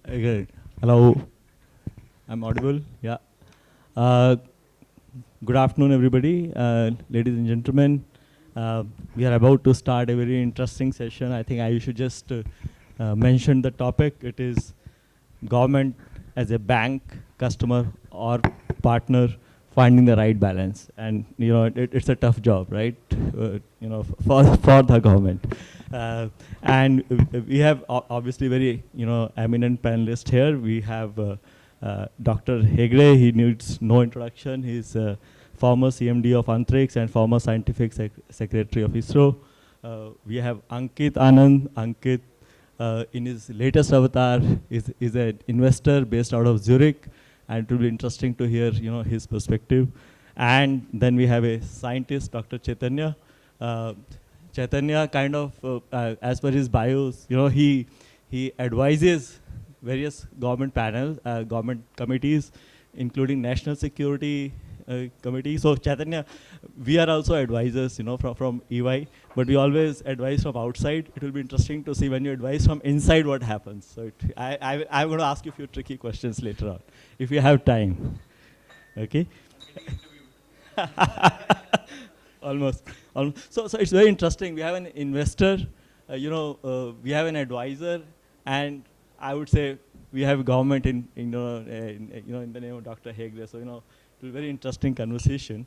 Okay. Hello. I'm audible. Yeah. Uh, Good afternoon, everybody. Ladies and gentlemen, we are about to start a very interesting session. I think I should just mention the topic. It is government as a bank, customer or partner, finding the right balance. And it's a tough job, right? For the government. And we have obviously very eminent panelists here. We have Dr. Hegde. He needs no introduction. He's former CMD of Antrix and former scientific secretary of ISRO. We have Ankit Anand. Ankit, in his latest avatar, is an investor based out of Zurich, and it will be interesting to hear his perspective. And then we have a scientist, Dr. Chaitanya. Chaitanya kind of, as per his bios, he advises various government panels, government committees, including National Security Committee. So Chaitanya, we are also advisors, from EY, but we always advise from outside. It will be interesting to see when you advise from inside what happens. So I'm going to ask you a few tricky questions later on, if you have time. Okay. Almost. So it's very interesting. We have an investor, we have an advisor, and I would say we have government in the name of Dr. Hegde. So it will be a very interesting conversation.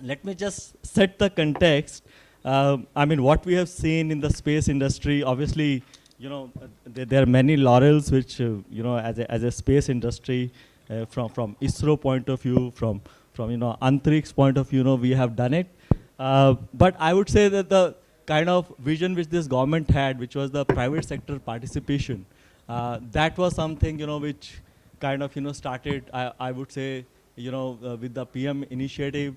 Let me just set the context. I mean, what we have seen in the space industry, obviously, there are many laurels which, as a space industry, from ISRO point of view, from Antrix point of view, we have done it. But I would say that the kind of vision which this government had, which was the private sector participation, that was something which kind of started. I would say with the PM initiative,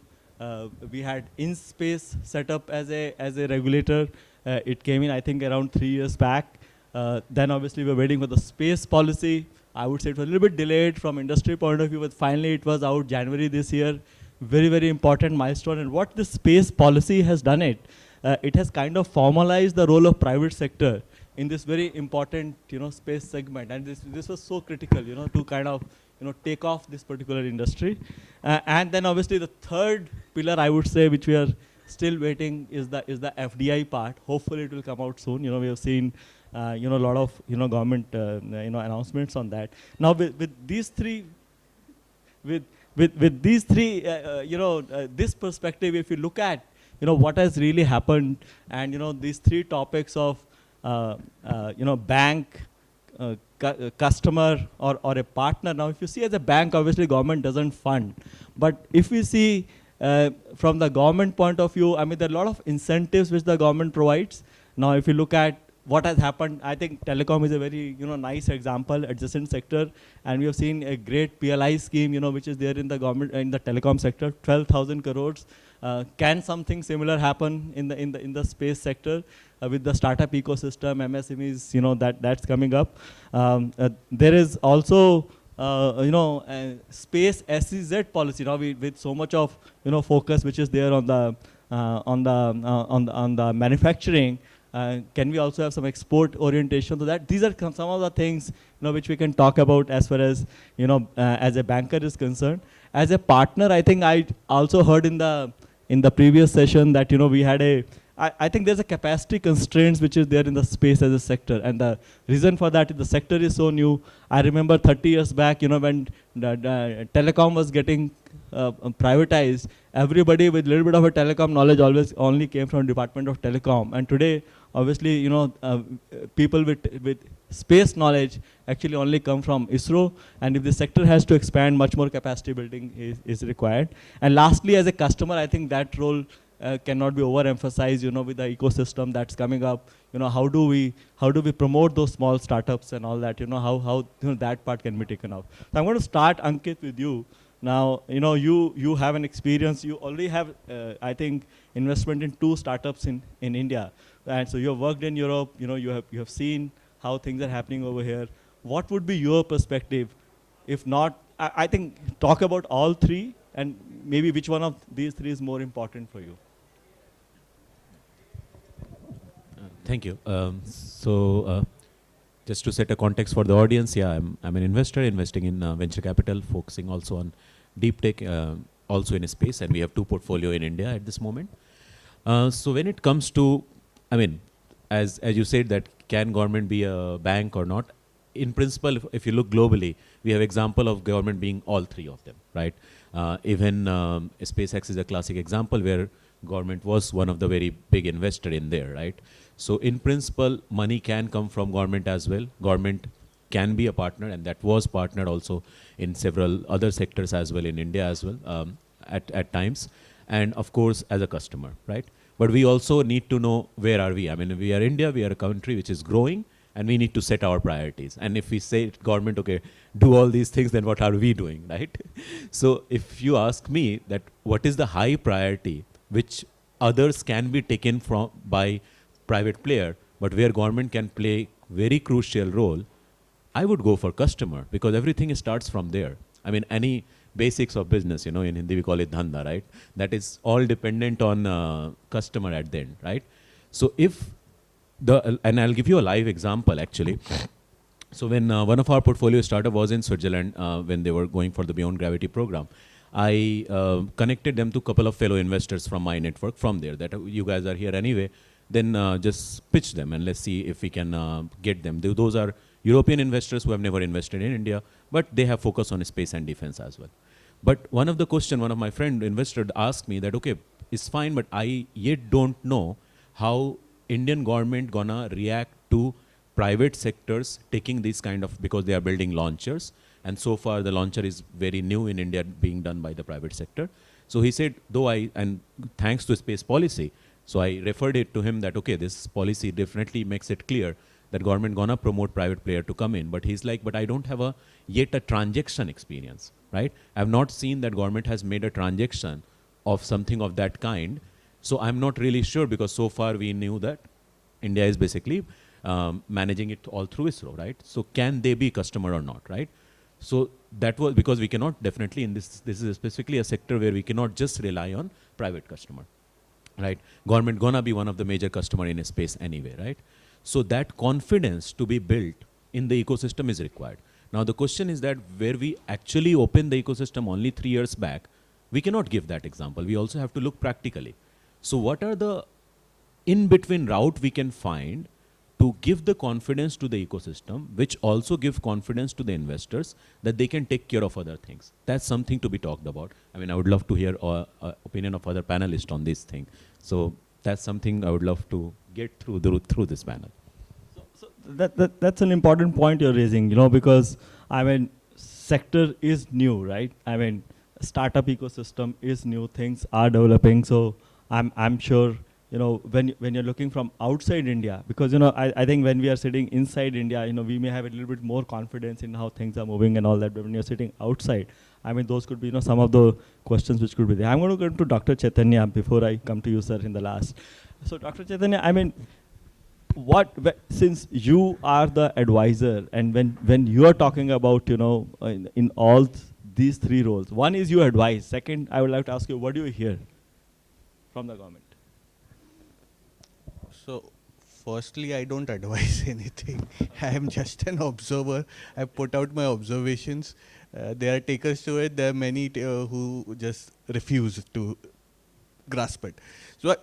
we had in-space set up as a regulator. It came in, I think, around 3 years back. Then obviously we're waiting for the space policy. I would say it was a little bit delayed from industry point of view, but finally it was out January this year. Very, very important milestone. And what the space policy has done it has kind of formalized the role of private sector in this very important space segment. And this was so critical, to kind of take off this particular industry. And then obviously the third pillar, I would say, which we are still waiting, is the FDI part. Hopefully it will come out soon. We have seen a lot of government announcements on that. Now with these three, this perspective, if you look at what has really happened, and these three topics of bank, customer, or a partner. Now, if you see as a bank, obviously government doesn't fund, but if we see from the government point of view, I mean, there are a lot of incentives which the government provides. Now, if you look at what has happened, I think telecom is a very nice example, adjacent sector, and we have seen a great PLI scheme which is there in the government, in the telecom sector, 12,000 crores. Can something similar happen in the space sector with the startup ecosystem, MSMEs? That's coming up. There is also space SEZ policy now, with so much of focus which is there on the manufacturing. Can we also have some export orientation to that? These are some of the things which we can talk about as far as as a banker is concerned. As a partner, I think I also heard in the previous session that we had I think there's a capacity constraints which is there in the space as a sector, and the reason for that is the sector is so new. I remember 30 years back, when the telecom was getting privatized, everybody with a little bit of a telecom knowledge always only came from Department of Telecom, and today, obviously, people with space knowledge actually only come from ISRO, and if the sector has to expand, much more capacity building is required. And lastly, as a customer, I think that role cannot be overemphasized, with the ecosystem that's coming up. How do we promote those small startups and all that? How that part can be taken up. So I'm going to start, Ankit, with you. Now, you have an experience. You already have, I think, investment in 2 startups in India, and so you have worked in Europe. You have seen how things are happening over here. What would be your perspective? If not, I think talk about all 3, and maybe which one of these 3 is more important for you. Thank you. just to set a context for the audience, yeah, I'm an investor investing in venture capital, focusing also on deep tech, also in space, and we have 2 portfolio in India at this moment. So when it comes to, I mean, as you said that can government be a bank or not? In principle, if you look globally, we have example of government being all 3 of them, right? Even SpaceX is a classic example where government was one of the very big investor in there, right? So in principle, money can come from government as well. Government can be a partner, and that was partnered also in several other sectors as well in India as well at times. And of course, as a customer, right? But we also need to know where are we. I mean, we are India, we are a country which is growing, and we need to set our priorities. And if we say government, okay, do all these things, then what are we doing, right? So if you ask me that what is the high priority which others can be taken from by private player, but where government can play very crucial role, I would go for customer, because everything starts from there. I mean, any basics of business, in Hindi we call it dhanda, right? That is all dependent on customer at the end, right? So if and I'll give you a live example actually. So when one of our portfolio startup was in Switzerland, when they were going for the Beyond Gravity program, I connected them to a couple of fellow investors from my network from there, that you guys are here anyway, then just pitch them and let's see if we can get them. Those are European investors who have never invested in India, but they have focus on space and defense as well. But one of the question, one of my friend investor asked me that, okay, it's fine, but I yet don't know how Indian government gonna react to private sectors taking these kind of, because they are building launchers, and so far the launcher is very new in India being done by the private sector. So he said, and thanks to space policy, so I referred it to him that, okay, this policy definitely makes it clear that government gonna promote private player to come in. But he's like, but I don't have yet a transaction experience, right? I've not seen that government has made a transaction of something of that kind. So I'm not really sure, because so far we knew that India is basically managing it all through ISRO, right? So can they be customer or not, right? So that was because we cannot definitely in this is specifically a sector where we cannot just rely on private customer, right? Government gonna be one of the major customer in space anyway, right? So that confidence to be built in the ecosystem is required. Now the question is that where we actually opened the ecosystem only 3 years back, we cannot give that example. We also have to look practically. So what are the in-between route we can find to give the confidence to the ecosystem, which also give confidence to the investors that they can take care of other things? That's something to be talked about. I mean, I would love to hear opinion of other panelists on this thing. So that's something I would love to get through this panel. So that's an important point you're raising, because I mean, sector is new, right? I mean, startup ecosystem is new, things are developing. So I'm sure, when you're looking from outside India, because I think when we are sitting inside India, we may have a little bit more confidence in how things are moving and all that. But when you're sitting outside, I mean, those could be some of the questions which could be there. I'm going to come to Dr. Chaitanya before I come to you, sir, in the last. So Dr. Chaitanya, I mean, since you are the advisor, and when you are talking about, in all these 3 roles, one is you advise. Second, I would like to ask you, what do you hear from the government? So, firstly, I don't advise anything. I am just an observer. I put out my observations. There are takers to it. There are many who just refuse to grasp it. So,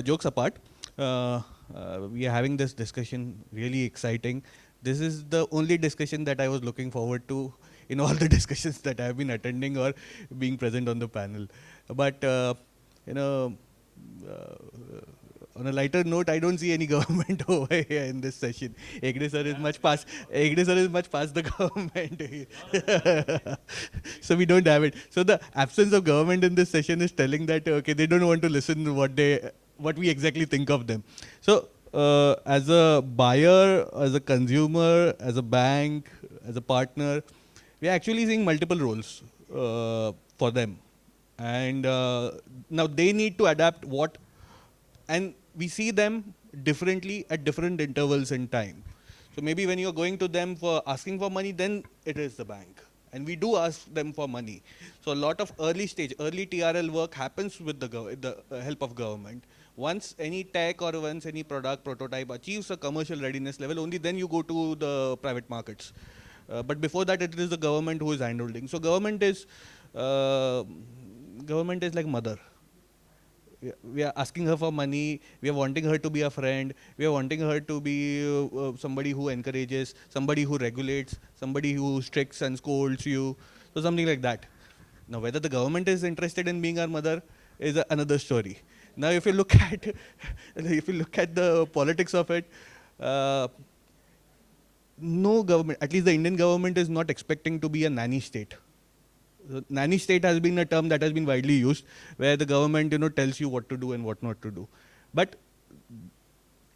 jokes apart, we are having this discussion, really exciting. This is the only discussion that I was looking forward to in all the discussions that I have been attending or being present on the panel. But, on a lighter note, I don't see any government over here in this session. Hegde sir is much past the government. So we don't have it. So the absence of government in this session is telling that, okay, they don't want to listen to what we exactly think of them. So as a buyer, as a consumer, as a bank, as a partner, we are actually seeing multiple roles for them. And now they need to adapt and we see them differently at different intervals in time. So maybe when you're going to them for asking for money, then it is the bank. And we do ask them for money. So a lot of early TRL work happens with the help of government. Once any tech or once any product prototype achieves a commercial readiness level, only then you go to the private markets. But before that, it is the government who is handholding. So government is like mother. We are asking her for money, we are wanting her to be a friend, we are wanting her to be somebody who encourages, somebody who regulates, somebody who stricts and scolds you, so something like that. Now whether the government is interested in being our mother is another story. Now if you look at if you look at the politics of it, no government, at least the Indian government, is not expecting to be a nanny state. Nanny state has been a term that has been widely used, where the government, tells you what to do and what not to do. But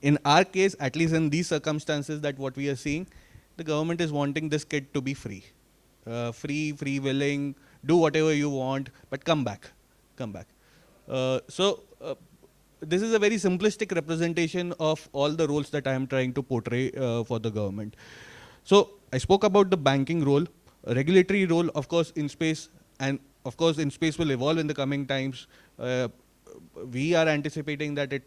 in our case, at least in these circumstances that what we are seeing, the government is wanting this kid to be free. Free willing, do whatever you want, but come back. This is a very simplistic representation of all the roles that I am trying to portray for the government. So I spoke about the banking role, regulatory role, of course, in space, and of course, in space will evolve in the coming times. We are anticipating that it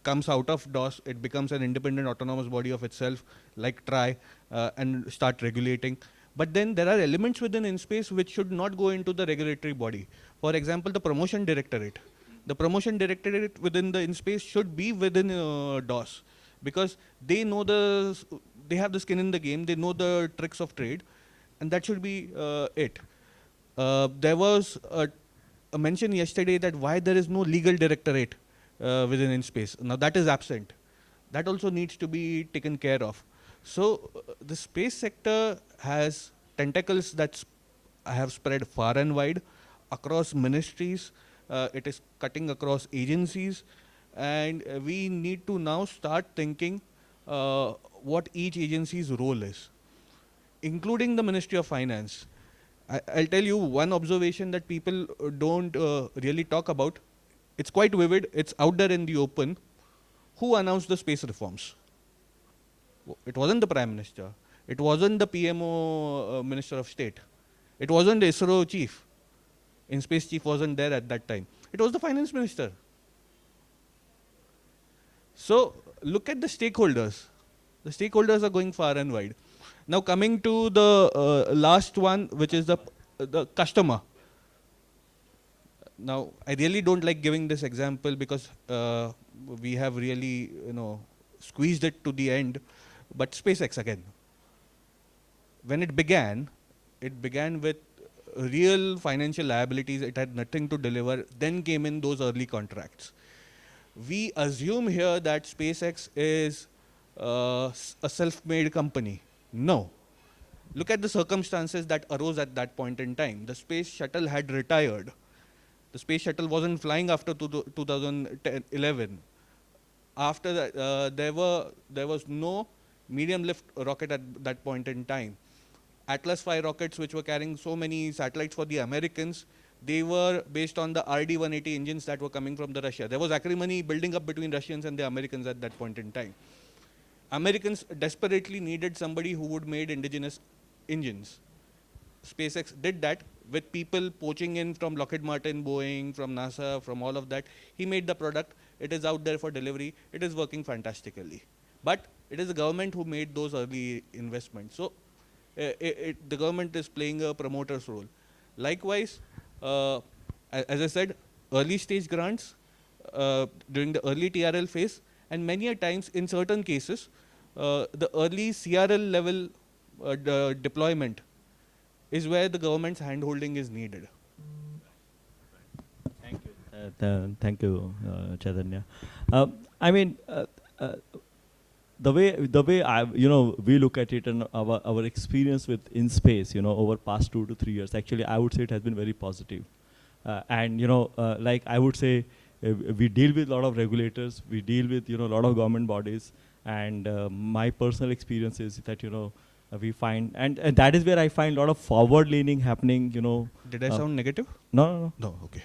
comes out of DOS, it becomes an independent autonomous body of itself, like TRI, and start regulating. But then there are elements within InSpace which should not go into the regulatory body. For example, the promotion directorate. The promotion directorate within the InSpace should be within DOS, because they know they have the skin in the game, they know the tricks of trade, and that should be it. There was a mention yesterday that why there is no legal directorate within InSpace. Now that is absent. That also needs to be taken care of. So the space sector has tentacles that have spread far and wide across ministries. It is cutting across agencies, and we need to now start thinking what each agency's role is, including the Ministry of Finance. I'll tell you one observation that people don't really talk about. It's quite vivid, it's out there in the open. Who announced the space reforms? It wasn't the Prime Minister. It wasn't the PMO Minister of State. It wasn't the ISRO chief. InSpace chief wasn't there at that time. It was the Finance Minister. So look at the stakeholders. The stakeholders are going far and wide. Now coming to the last one, which is the customer. Now I really don't like giving this example because we have really squeezed it to the end. But SpaceX again. When it began with real financial liabilities. It had nothing to deliver. Then came in those early contracts. We assume here that SpaceX is a self-made company. No. Look at the circumstances that arose at that point in time. The space shuttle had retired. The space shuttle wasn't flying after 2011. After that, there was no medium lift rocket at that point in time. Atlas V rockets, which were carrying so many satellites for the Americans, they were based on the RD-180 engines that were coming from the Russia. There was acrimony building up between Russians and the Americans at that point in time. Americans desperately needed somebody who would make indigenous engines. SpaceX did that with people poaching in from Lockheed Martin, Boeing, from NASA, from all of that. He made the product. It is out there for delivery. It is working fantastically. But it is the government who made those early investments. So the government is playing a promoter's role. Likewise, as I said, early stage grants during the early TRL phase, and many a times in certain cases, the early CRL level deployment is where the government's handholding is needed. Thank you. Thank you, Chaitanya. I mean, the way we look at it, and our experience with InSpace, over past 2 to 3 years, actually, I would say it has been very positive. And like I would say, we deal with a lot of regulators, we deal with a lot of government bodies, and my personal experience is that we find, and that is where I find a lot of forward leaning happening. Did I sound negative? No. No. Okay.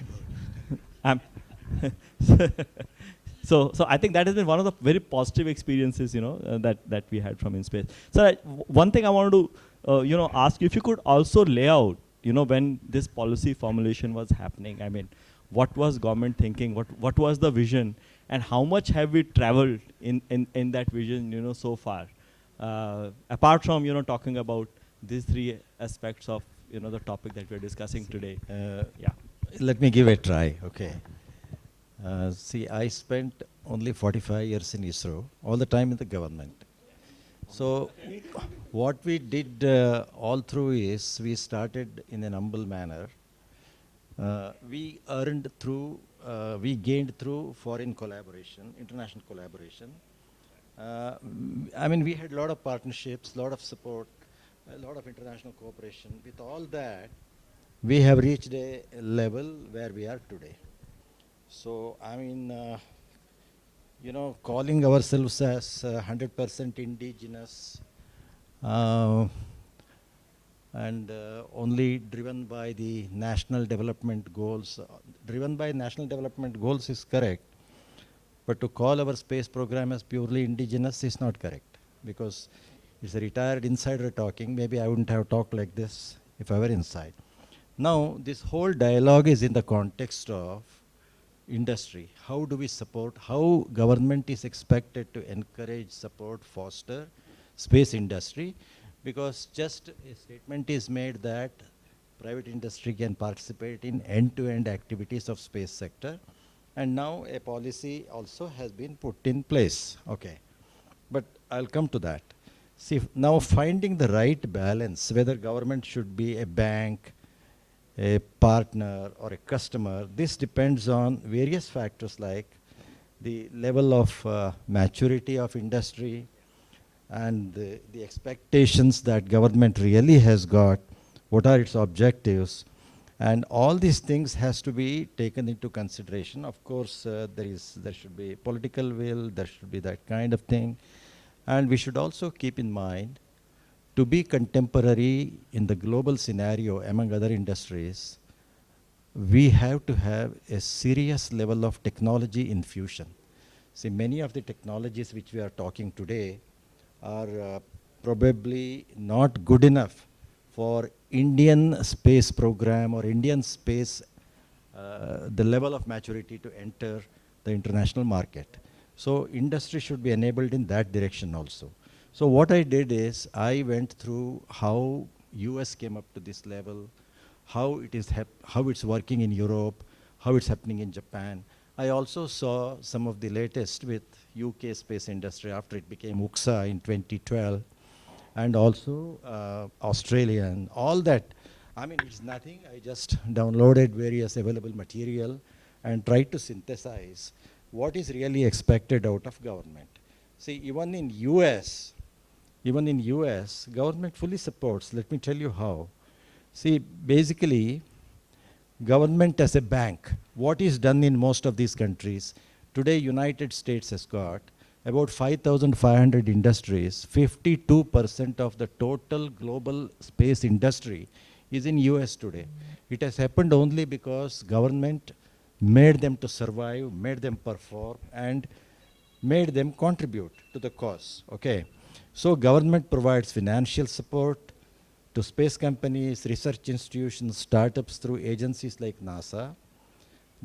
So I think that has been one of the very positive experiences, that we had from InSpace. So one thing I wanted to, ask you, if you could also lay out, when this policy formulation was happening, I mean, what was government thinking, what was the vision, and how much have we traveled in that vision, so far. Apart from, talking about these three aspects of, the topic that we're discussing today. Yeah. Let me give a try, okay. See, I spent only 45 years in ISRO, all the time in the government. So what we did all through is, we started in an humble manner. We gained through foreign collaboration, international collaboration. I mean, we had a lot of partnerships, a lot of support, a lot of international cooperation. With all that, we have reached a level where we are today. So, I mean, calling ourselves as 100% indigenous and only driven by the national development goals. Driven by national development goals is correct, but to call our space program as purely indigenous is not correct, because it's a retired insider talking. Maybe I wouldn't have talked like this if I were inside. Now, this whole dialogue is in the context of industry. How do we support, how government is expected to encourage, support, foster space industry, because just a statement is made that private industry can participate in end-to-end activities of space sector, and now a policy also has been put in place. Okay, but I'll come to that. See, now finding the right balance, whether government should be a bank, a partner, or a customer, this depends on various factors like the level of maturity of industry and the expectations that government really has got, what are its objectives, and all these things has to be taken into consideration. Of course, there should be political will, there should be that kind of thing, and we should also keep in mind, to be contemporary in the global scenario among other industries, we have to have a serious level of technology infusion. See, many of the technologies which we are talking today are probably not good enough for Indian space program or Indian space, the level of maturity to enter the international market. So industry should be enabled in that direction also. So what I did is, I went through how US came up to this level, how it's working in Europe, how it's happening in Japan. I also saw some of the latest with UK space industry after it became UXA in 2012, and also Australia and all that. I mean, it's nothing. I just downloaded various available material and tried to synthesize what is really expected out of government. See, even in US, government fully supports. Let me tell you how. See, basically, government as a bank, what is done in most of these countries, today United States has got about 5,500 industries. 52% of the total global space industry is in US today. It has happened only because government made them to survive, made them perform, and made them contribute to the cause. Okay. So government provides financial support to space companies, research institutions, startups through agencies like NASA.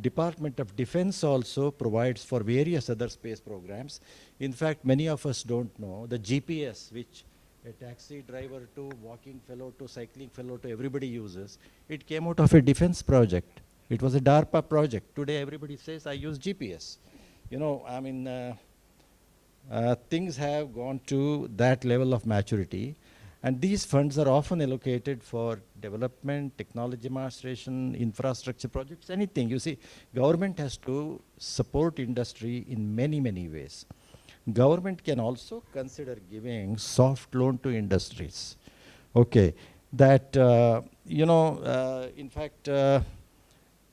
Department of Defense also provides for various other space programs. In fact, many of us don't know the GPS, which a taxi driver to walking fellow to cycling fellow to everybody uses. It came out of a defense project. It was a DARPA project. Today everybody says, I use GPS. I mean, things have gone to that level of maturity, and these funds are often allocated for development, technology demonstration, infrastructure projects, anything. You see, government has to support industry in many, many ways. Government can also consider giving soft loan to industries. Okay, that, in fact,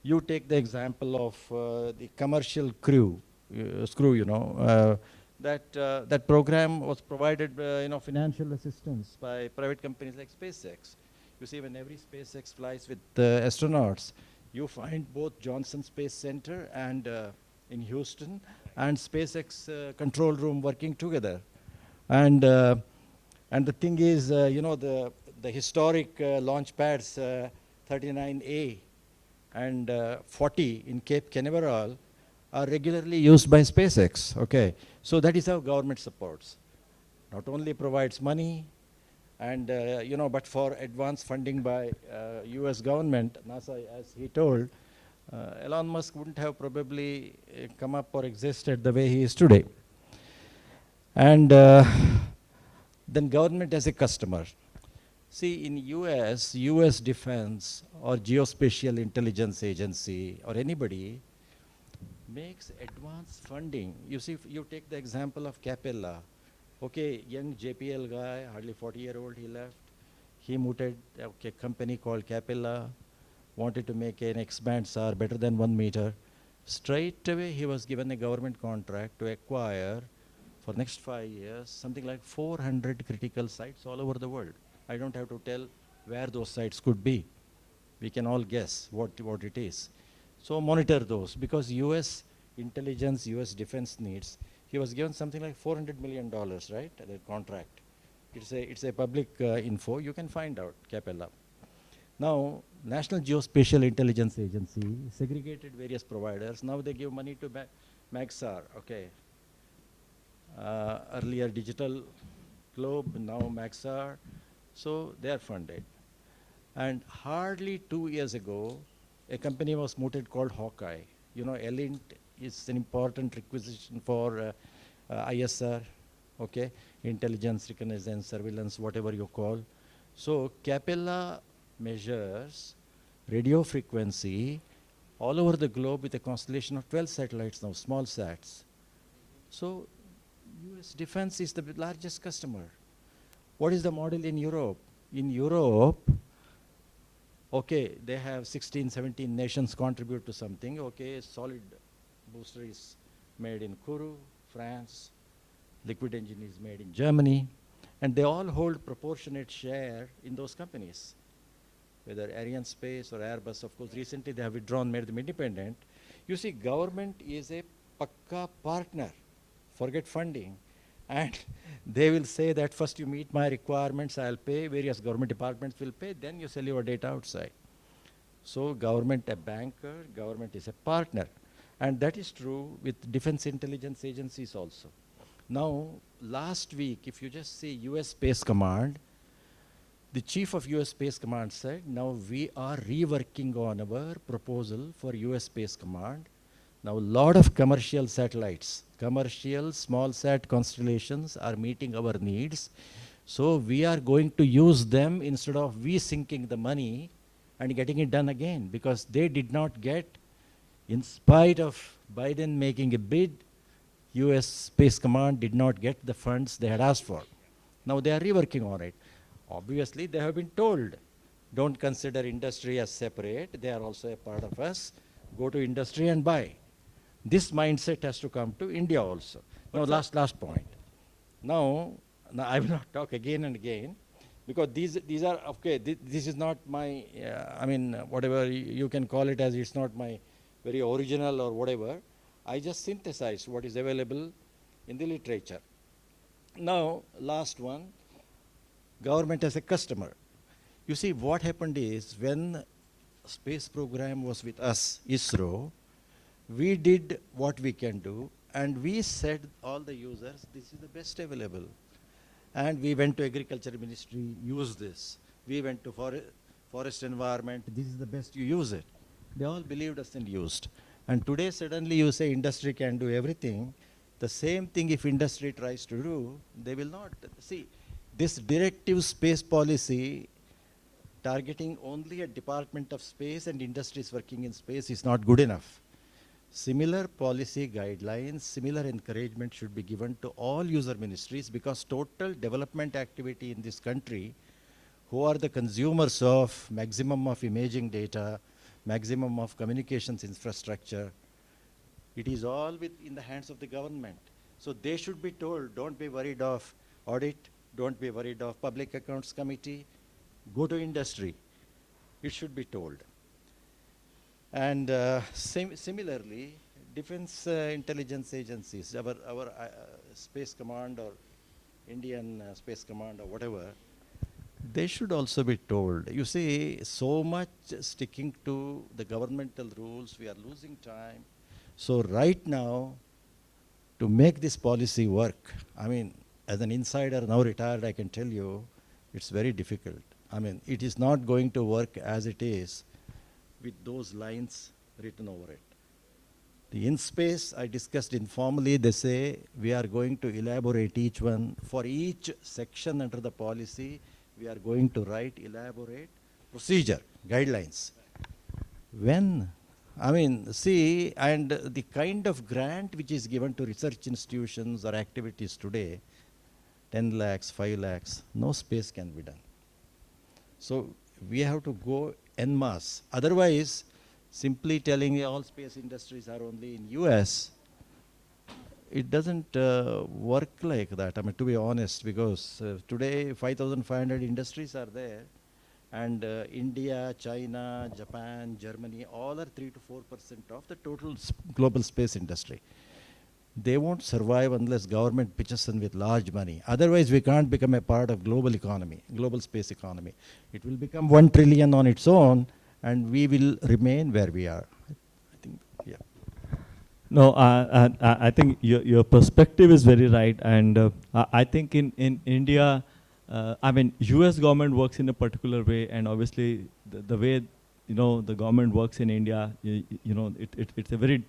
you take the example of the commercial screw, that program was provided, financial assistance by private companies like SpaceX. You see, when every SpaceX flies with astronauts, you find both Johnson Space Center and in Houston and SpaceX control room working together. And the thing is, the historic launch pads, 39A, and 40 in Cape Canaveral are regularly used by SpaceX. Okay, so that is how government supports. Not only provides money, and but for advance funding by U.S. government, NASA, as he told, Elon Musk wouldn't have probably come up or existed the way he is today. And then government as a customer. See, in US Defense or Geospatial Intelligence Agency or anybody makes advance funding. You see, if you take the example of Capella. Okay, young JPL guy, hardly 40-year-old, he left. He mooted a company called Capella, wanted to make an X-band SAR better than 1 meter. Straight away, he was given a government contract to acquire, for next 5 years, something like 400 critical sites all over the world. I don't have to tell where those sites could be. We can all guess what it is. So monitor those, because US intelligence, US defense needs. He was given something like $400 million, right, the contract. It's a public info. You can find out, Capella. Now, National Geospatial Intelligence Agency segregated various providers. Now they give money to Maxar, okay. Earlier Digital Globe, now Maxar. So they are funded. And hardly 2 years ago, a company was mooted called Hawkeye. You know, Elint is an important requisition for ISR, okay, intelligence, reconnaissance, surveillance, whatever you call. So Capella measures radio frequency all over the globe with a constellation of 12 satellites now, small sats. So US Defense is the largest customer. What is the model in Europe? In Europe, okay, they have 16, 17 nations contribute to something. Okay, solid booster is made in Kourou, France. Liquid engine is made in Germany. And they all hold proportionate share in those companies. Whether Arianespace or Airbus, of course, recently they have withdrawn, made them independent. You see, government is a pakka partner. Forget funding. And they will say that first you meet my requirements, I'll pay, various government departments will pay, then you sell your data outside. So government a banker, government is a partner. And that is true with defense intelligence agencies also. Now, last week, if you just see US Space Command, the chief of US Space Command said, now we are reworking on our proposal for US Space Command. Now, a lot of commercial satellites, commercial small sat constellations are meeting our needs. So we are going to use them instead of we sinking the money and getting it done again, because they did not get, in spite of Biden making a bid, US Space Command did not get the funds they had asked for. Now they are reworking on it. Obviously, they have been told, don't consider industry as separate. They are also a part of us. Go to industry and buy. This mindset has to come to India also. Now, last point. Now I will not talk again and again, because these are, okay, this is not my, whatever you can call it as, it's not my very original or whatever. I just synthesized what is available in the literature. Now, last one, government as a customer. You see, what happened is, when space program was with us, ISRO, we did what we can do, and we said all the users, this is the best available. And we went to Agriculture Ministry, use this. We went to Forest Environment, this is the best, you use it. They all believed us and used. And today suddenly you say industry can do everything. The same thing if industry tries to do, they will not. See, this directive space policy targeting only a Department of Space and industries working in space is not good enough. Similar policy guidelines, similar encouragement should be given to all user ministries, because total development activity in this country, who are the consumers of maximum of imaging data, maximum of communications infrastructure, it is all in the hands of the government. So they should be told, don't be worried of audit, don't be worried of Public Accounts Committee, go to industry. It should be told. And similarly, defense intelligence agencies, our Space Command or Indian Space Command or whatever, They should also be told. You see, so much sticking to the governmental rules, we are losing time. So right now, to make this policy work, I mean, as an insider, now retired, I can tell you, it's very difficult. I mean, it is not going to work as it is with those lines written over it. The in-space, I discussed informally, they say we are going to elaborate each one. For each section under the policy, we are going to write elaborate procedure, guidelines. When? I mean, see, and the kind of grant which is given to research institutions or activities today, 10 lakhs, 5 lakhs, no space can be done. So we have to go en masse. Otherwise, simply telling all space industries are only in US, it doesn't work like that. I mean, to be honest, because today 5,500 industries are there, and India, China, Japan, Germany, all are 3 to 4% of the total global space industry. They won't survive unless government pitches in with large money. Otherwise, we can't become a part of global economy, global space economy. It will become 1 trillion on its own, and we will remain where we are. I think, yeah. No, I think your perspective is very right, and I think in India, I mean, US government works in a particular way, and obviously the way the government works in India, it's a very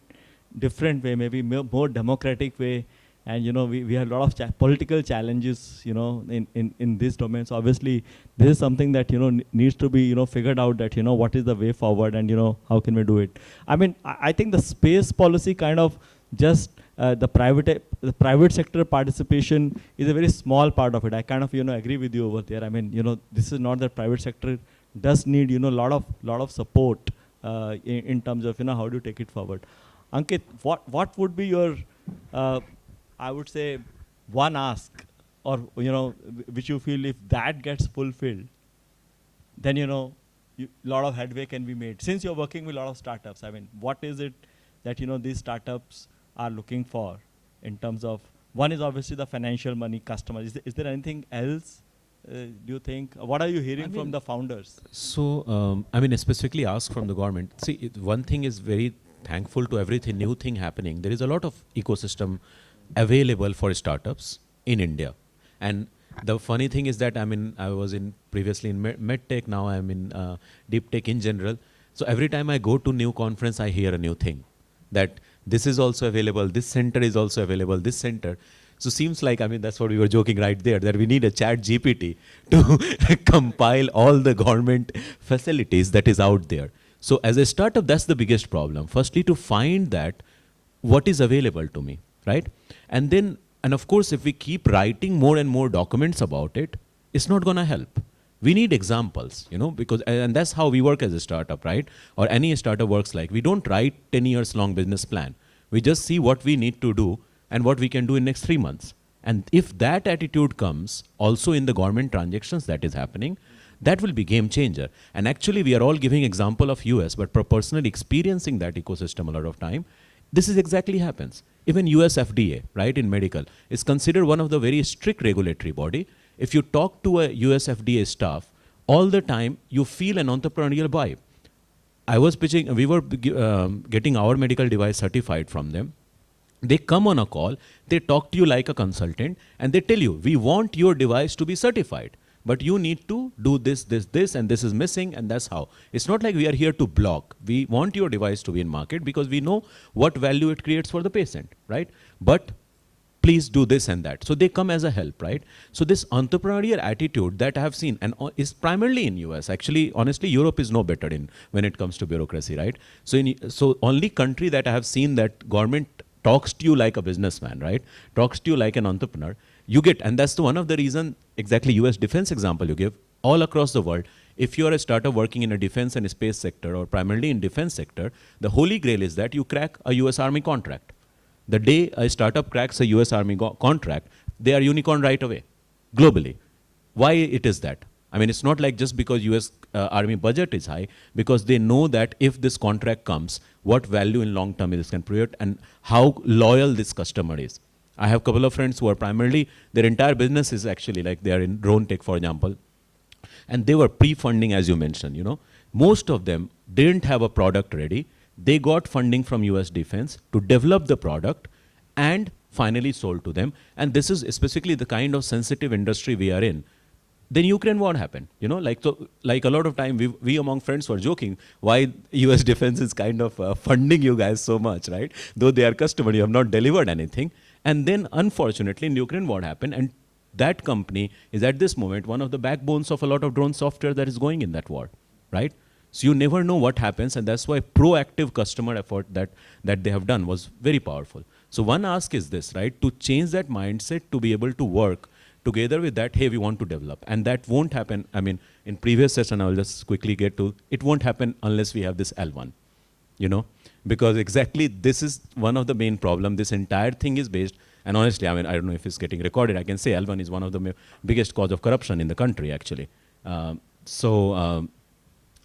different way, maybe more democratic way, and we have a lot of political challenges in this domain. So obviously this is something that needs to be figured out, that what is the way forward, and how can we do it. I mean, I think the space policy kind of just the private sector participation is a very small part of it. I kind of agree with you over there. I mean, this is not that private sector does need lot of support in terms of how do you take it forward. Ankit, what would be your I would say one ask, or which you feel if that gets fulfilled, then lot of headway can be made. Since you're working with a lot of startups, I mean, what is it that these startups are looking for in terms of, one is obviously the financial money, customers. Is there anything else? Do you think? What are you hearing from the founders? So, I mean, specifically ask from the government. See, one thing is very thankful to everything new thing happening. There is a lot of ecosystem available for startups in India. And the funny thing is that, I mean, I was previously in medtech, now I'm in deep tech in general. So every time I go to new conference, I hear a new thing, that this is also available, this center is also available, this center. So seems like, I mean, that's what we were joking right there, that we need a chat GPT to compile all the government facilities that is out there. So as a startup, that's the biggest problem. Firstly, to find that what is available to me, right? And then, and of course, if we keep writing more and more documents about it, it's not going to help. We need examples, because, and that's how we work as a startup, right? Or any startup works like. We don't write 10 years long business plan. We just see what we need to do and what we can do in next 3 months. And if that attitude comes also in the government transactions that is happening, that will be game changer. And actually, we are all giving example of US, but personally experiencing that ecosystem a lot of time, this is exactly happens. Even US FDA, right, in medical, is considered one of the very strict regulatory body. If you talk to a US FDA staff, all the time you feel an entrepreneurial vibe. I was pitching, we were getting our medical device certified from them. They come on a call, they talk to you like a consultant, and they tell you, we want your device to be certified, but you need to do this, this, this, and this is missing, and that's how. It's not like we are here to block. We want your device to be in market because we know what value it creates for the patient, right? But please do this and that. So they come as a help, right? So this entrepreneurial attitude that I have seen, and is primarily in US. Actually, honestly, Europe is no better when it comes to bureaucracy, right? So only country that I have seen that government talks to you like a businessman, right? Talks to you like an entrepreneur. You get, and that's one of the reason, exactly US defense example you give, all across the world, if you are a startup working in a defense and space sector, or primarily in defense sector, the holy grail is that you crack a US Army contract. The day a startup cracks a US Army contract, they are unicorn right away, globally. Why it is that? I mean, it's not like just because US Army budget is high, because they know that if this contract comes, what value in long term this can create and how loyal this customer is. I have a couple of friends who are primarily, their entire business is actually like they are in drone tech, for example, And they were pre-funding, as you mentioned, you know. Most of them didn't have a product ready. They got funding from US Defense to develop the product and finally sold to them. And this is specifically the kind of sensitive industry we are in. Then Ukraine war happened, you know, like a lot of time we among friends were joking why US Defense is kind of funding you guys so much, right? Though they are customer, you have not delivered anything. And then unfortunately in Ukraine war happened, and that company is at this moment one of the backbones of a lot of drone software that is going in that war, right? So you never know what happens, and that's why proactive customer effort that they have done was very powerful. So one ask is this, right? To change that mindset, to be able to work together with that, hey, we want to develop. And that won't happen, I mean, in previous session, I'll just quickly get to, it won't happen unless we have this L1, you know? Because exactly this is one of the main problem. This entire thing is based, and honestly, I mean, I don't know if it's getting recorded, I can say L1 is one of the biggest cause of corruption in the country, actually.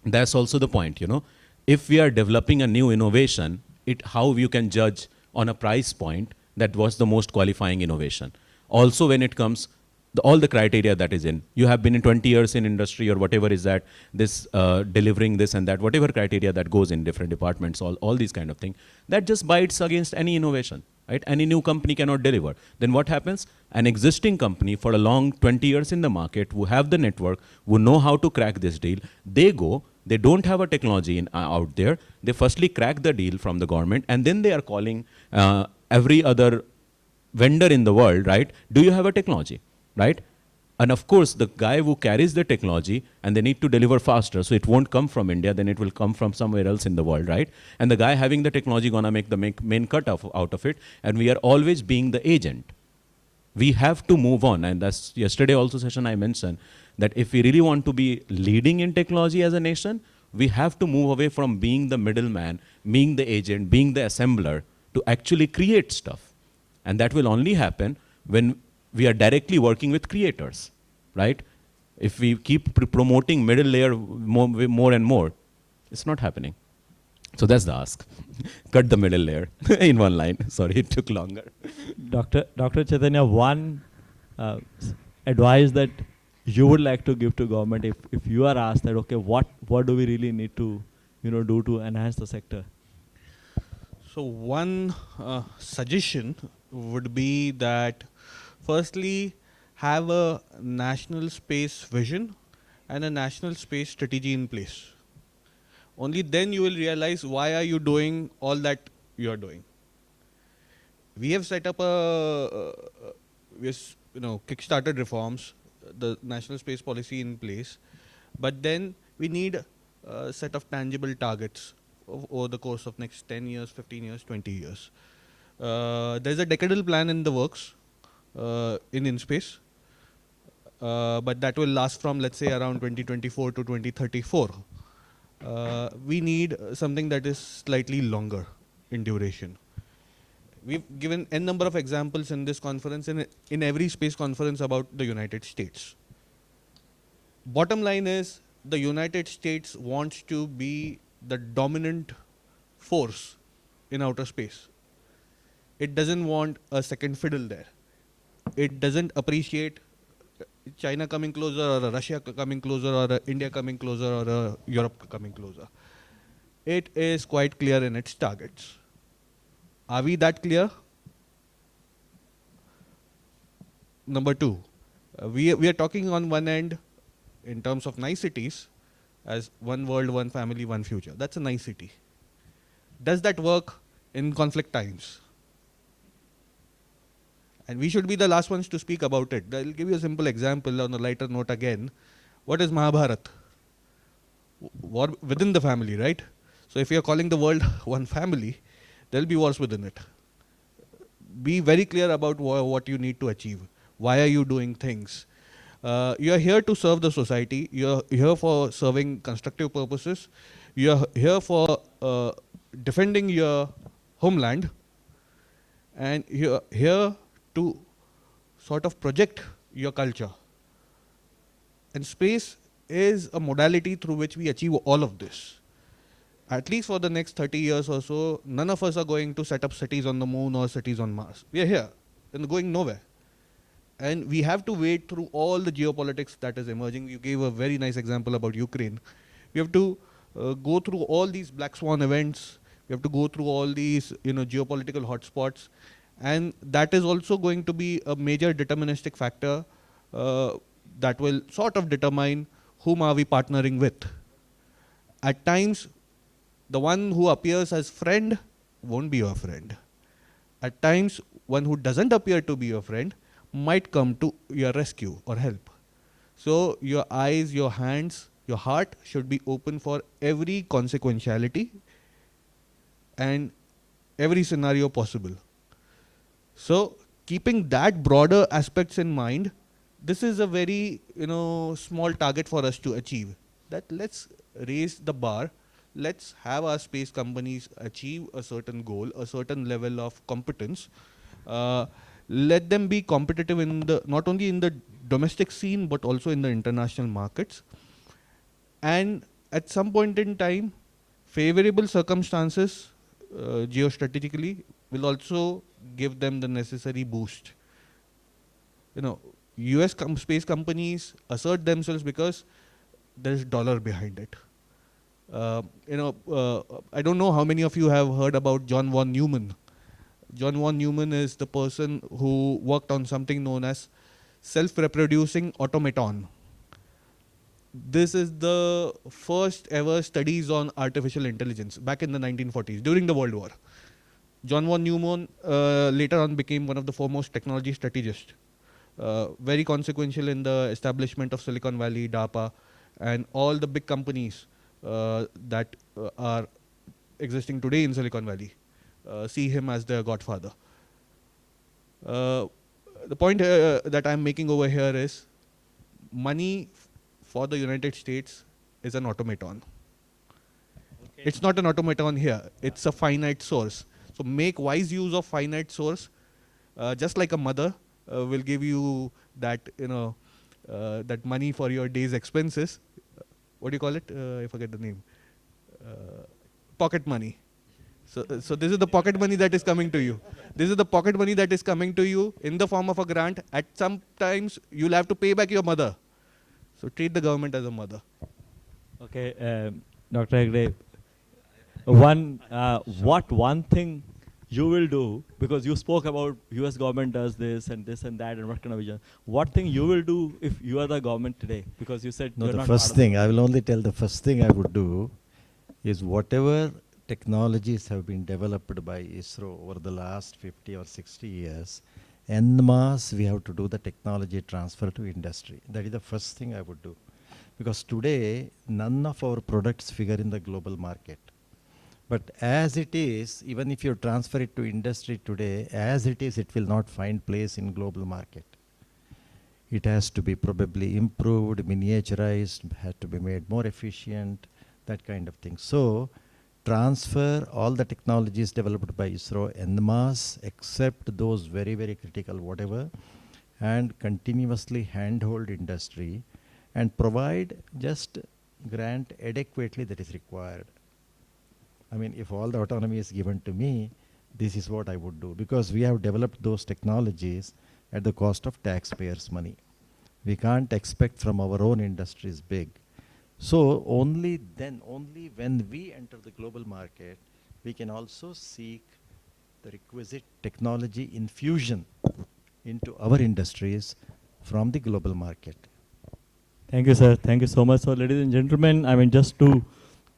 That's also the point, you know? If we are developing a new innovation, how you can judge on a price point that was the most qualifying innovation. Also, when it comes, all the criteria that is in, you have been in 20 years in industry or whatever is that, this delivering this and that, whatever criteria that goes in different departments, all these kind of things, that just bites against any innovation, right? Any new company cannot deliver. Then what happens? An existing company for a long 20 years in the market, who have the network, who know how to crack this deal, they don't have a technology out there. They firstly crack the deal from the government, and then they are calling every other vendor in the world, right? Do you have a technology, right? And of course, the guy who carries the technology, and they need to deliver faster, so it won't come from India, then it will come from somewhere else in the world, right? And the guy having the technology gonna make the main cut out of it, and we are always being the agent. We have to move on, and that's yesterday also session I mentioned, that if we really want to be leading in technology as a nation, we have to move away from being the middleman, being the agent, being the assembler, to actually create stuff. And that will only happen when we are directly working with creators, right? If we keep promoting middle layer more and more, it's not happening. So that's the ask. Cut the middle layer in one line. Sorry, it took longer. Dr. Chaitanya, one advice that you would like to give to government if you are asked that, okay, what do we really need to do to enhance the sector? So one suggestion would be that firstly, have a national space vision and a national space strategy in place. Only then you will realize why are you doing all that you are doing. We have set up kickstarted reforms, the national space policy in place, but then we need a set of tangible targets over the course of next 10 years, 15 years, 20 years. There's a decadal plan in the works in space, but that will last from, let's say, around 2024 to 2034. We need something that is slightly longer in duration. We've given n number of examples in this conference, in every space conference, about the United States. Bottom line is, the United States wants to be the dominant force in outer space. It doesn't want a second fiddle there. It doesn't appreciate China coming closer, or Russia coming closer, or India coming closer, or Europe coming closer. It is quite clear in its targets. Are we that clear? Number two, we are talking on one end in terms of niceties as one world, one family, one future. That's a nicety. Does that work in conflict times? And we should be the last ones to speak about it. I'll give you a simple example on a lighter note again. What is Mahabharat? War within the family, right? So if you're calling the world one family, there'll be wars within it. Be very clear about what you need to achieve. Why are you doing things? You're here to serve the society. You're here for serving constructive purposes. You're here for defending your homeland. And you're here to sort of project your culture. And space is a modality through which we achieve all of this. At least for the next 30 years or so, none of us are going to set up cities on the moon or cities on Mars. We are here and going nowhere. And we have to wade through all the geopolitics that is emerging. You gave a very nice example about Ukraine. We have to go through all these black swan events. We have to go through all these, geopolitical hotspots. And that is also going to be a major deterministic factor that will sort of determine whom are we partnering with. At times, the one who appears as friend won't be your friend. At times, one who doesn't appear to be your friend might come to your rescue or help. So your eyes, your hands, your heart should be open for every consequentiality and every scenario possible. So keeping that broader aspects in mind, this is a very small target for us to achieve. That let's raise the bar. Let's have our space companies achieve a certain goal, a certain level of competence. Let them be competitive in the not only in the domestic scene but also in the international markets. And at some point in time, favorable circumstances geostrategically will also give them the necessary boost. US space companies assert themselves because there is dollar behind it. I don't know how many of you have heard about John von Neumann. John von Neumann is the person who worked on something known as self-reproducing automaton. This is the first ever studies on artificial intelligence back in the 1940s during the World War. John von Neumann later on became one of the foremost technology strategists. Very consequential in the establishment of Silicon Valley, DARPA, and all the big companies that are existing today in Silicon Valley. See him as their godfather. The point that I'm making over here is money for the United States is an automaton. Okay. It's not an automaton here. It's a finite source. So make wise use of finite source. Just like a mother will give you that, that money for your day's expenses. What do you call it? I forget the name. Pocket money. So this is the pocket money that is coming to you. This is the pocket money that is coming to you in the form of a grant. At some times, you'll have to pay back your mother. So treat the government as a mother. Okay, Dr. Hegde, one thing you will do, because you spoke about US government does this and that and what kind of vision. What thing you will do if you are the government today? Because you said no, you're the not first thing, I will only tell the first thing I would do is whatever technologies have been developed by ISRO over the last 50 or 60 years, en masse we have to do the technology transfer to industry. That is the first thing I would do. Because today, none of our products figure in the global market. But as it is, even if you transfer it to industry today, as it is, it will not find place in global market. It has to be probably improved, miniaturized, has to be made more efficient, that kind of thing. So, transfer all the technologies developed by ISRO en masse, except those very, very critical whatever, and continuously handhold industry and provide just grant adequately that is required. I mean, if all the autonomy is given to me, this is what I would do, because we have developed those technologies at the cost of taxpayers' money. We can't expect from our own industries big. So only then, only when we enter the global market, we can also seek the requisite technology infusion into our industries from the global market. Thank you, sir. Thank you so much. So, ladies and gentlemen, I mean, just to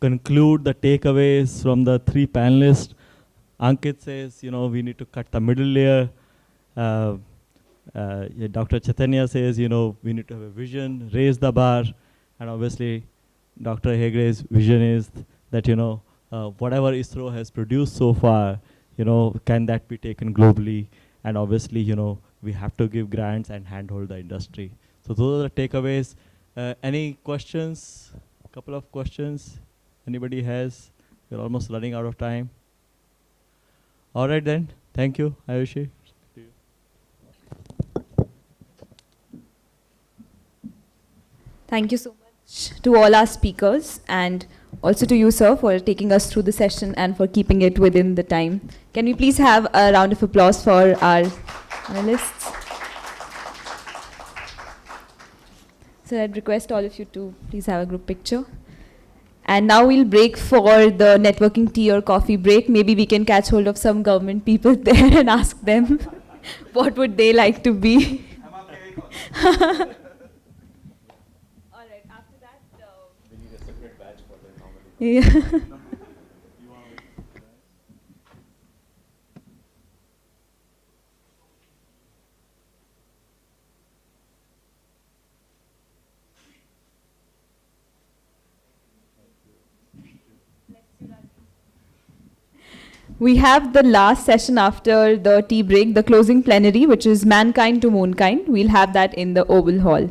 conclude the takeaways from the three panelists, Ankit says, we need to cut the middle layer. Dr. Chaitanya says, we need to have a vision, raise the bar. And obviously, Dr. Hegde's vision is that, whatever ISRO has produced so far, can that be taken globally? And obviously, we have to give grants and handhold the industry. So those are the takeaways. Any questions? A couple of questions. Anybody has? We're almost running out of time. All right then. Thank you, Ayushi. Thank you so much to all our speakers and also to you, sir, for taking us through the session and for keeping it within the time. Can we please have a round of applause for our panelists? So I'd request all of you to please have a group picture. And now we'll break for the networking tea or coffee break. Maybe we can catch hold of some government people there and ask them what would they like to be. All right, after that... We need a separate badge for them normally. Yeah. We have the last session after the tea break, the closing plenary, which is Mankind to Moonkind. We'll have that in the Oval Hall.